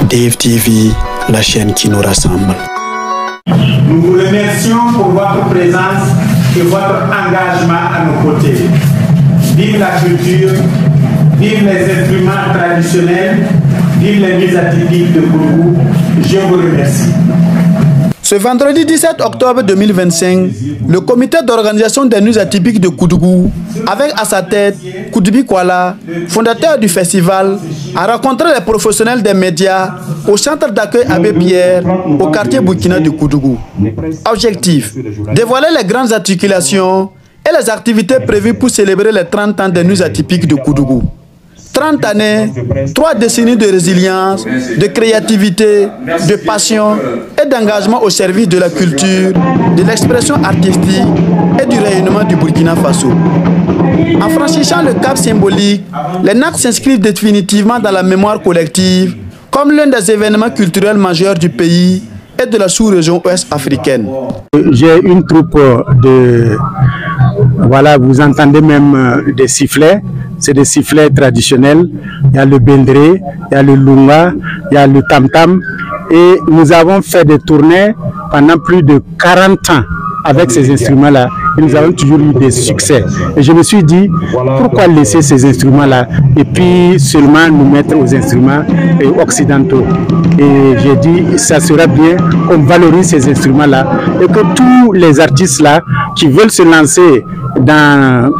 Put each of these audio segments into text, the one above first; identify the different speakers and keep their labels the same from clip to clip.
Speaker 1: Dave TV, la chaîne qui nous rassemble.
Speaker 2: Nous vous remercions pour votre présence et votre engagement à nos côtés. Vive la culture, vive les instruments traditionnels, vive les musiques atypiques de Koudougou. Je vous remercie.
Speaker 1: Ce vendredi 17 octobre 2025, le comité d'organisation des nuits atypiques de Koudougou, avec à sa tête Koudibi Kuala, fondateur du festival, a rencontré les professionnels des médias au centre d'accueil Abbé Pierre, au quartier Burkina de Koudougou. Objectif, dévoiler les grandes articulations et les activités prévues pour célébrer les 30 ans des nuits atypiques de Koudougou. 30 années, 3 décennies de résilience, de créativité, de passion et d'engagement au service de la culture, de l'expression artistique et du rayonnement du Burkina Faso. En franchissant le cap symbolique, les NAC s'inscrivent définitivement dans la mémoire collective comme l'un des événements culturels majeurs du pays et de la sous-région ouest africaine.
Speaker 3: J'ai une troupe de... Voilà, vous entendez même des sifflets. C'est des sifflets traditionnels. Il y a le bendré, il y a le lunga, il y a le tam-tam. Et nous avons fait des tournées pendant plus de 40 ans avec ces instruments-là. Et nous avons toujours eu des succès. Et je me suis dit, pourquoi laisser ces instruments-là et puis seulement nous mettre aux instruments occidentaux. Et j'ai dit, ça serait bien qu'on valorise ces instruments-là et que tous les artistes-là qui veulent se lancer dans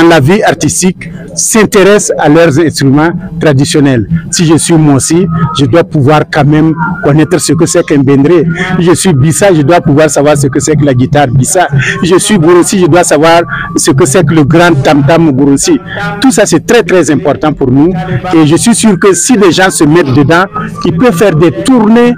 Speaker 3: la vie artistique s'intéressent à leurs instruments traditionnels. Si je suis Mossi, je dois pouvoir quand même connaître ce que c'est qu'un bendré. Je suis Bissa, je dois pouvoir savoir ce que c'est que la guitare Bissa. Je suis Bourossi, je dois savoir ce que c'est que le grand tam-tam Bourossi. Tout ça, c'est très très important pour nous. Et je suis sûr que si les gens se mettent dedans, ils peuvent faire des tournées.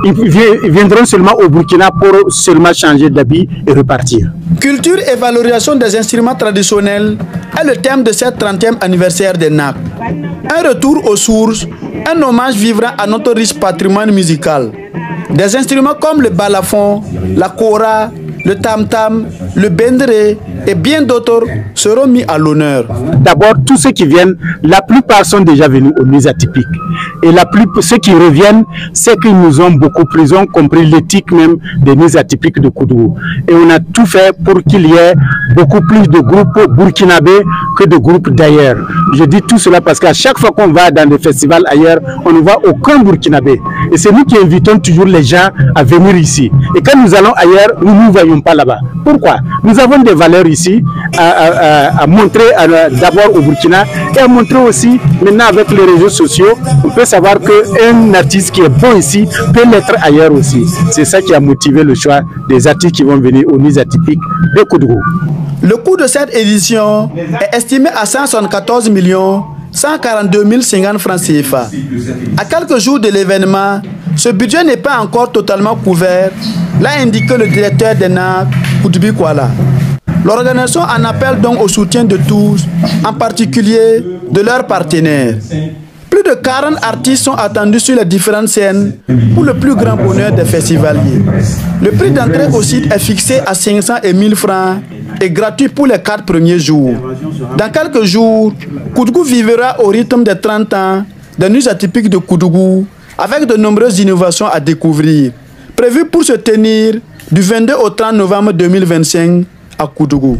Speaker 3: Ils viendront seulement au Burkina pour seulement changer d'habit et repartir.
Speaker 1: Culture et valorisation des instruments traditionnels est le thème de cette 30e anniversaire des NAC. Un retour aux sources, un hommage vivant à notre riche patrimoine musical. Des instruments comme le balafon, la kora, le tam-tam, le bendré et bien d'autres seront mis à l'honneur.
Speaker 3: D'abord, tous ceux qui viennent, la plupart sont déjà venus aux nuits atypiques. Et ceux qui reviennent, c'est qu'ils nous ont beaucoup pris, ils ont compris l'éthique même des nuits atypiques de Koudougou. Et on a tout fait pour qu'il y ait beaucoup plus de groupes burkinabés que de groupes d'ailleurs. Je dis tout cela parce qu'à chaque fois qu'on va dans des festivals ailleurs, on ne voit aucun burkinabé. Et c'est nous qui invitons toujours les gens à venir ici. Et quand nous allons ailleurs, nous ne voyons pas là-bas. Pourquoi? Nous avons des valeurs ici à montrer d'abord au Burkina et à montrer aussi maintenant avec les réseaux sociaux. On peut savoir qu'un artiste qui est bon ici peut l'être ailleurs aussi. C'est ça qui a motivé le choix des artistes qui vont venir aux nuits atypiques de Koudougou.
Speaker 1: Le coût de cette édition est estimé à 174 142 050 francs CFA. À quelques jours de l'événement, ce budget n'est pas encore totalement couvert, l'a indiqué le directeur des NAC, Koudibi Kuala. L'organisation en appelle donc au soutien de tous, en particulier de leurs partenaires. Plus de 40 artistes sont attendus sur les différentes scènes pour le plus grand bonheur des festivaliers. Le prix d'entrée au site est fixé à 500 et 1000 francs et gratuit pour les 4 premiers jours. Dans quelques jours, Koudougou vivra au rythme des 30 ans des nuits atypiques de Koudougou avec de nombreuses innovations à découvrir, prévues pour se tenir du 22 au 30 novembre 2025 à Koudougou.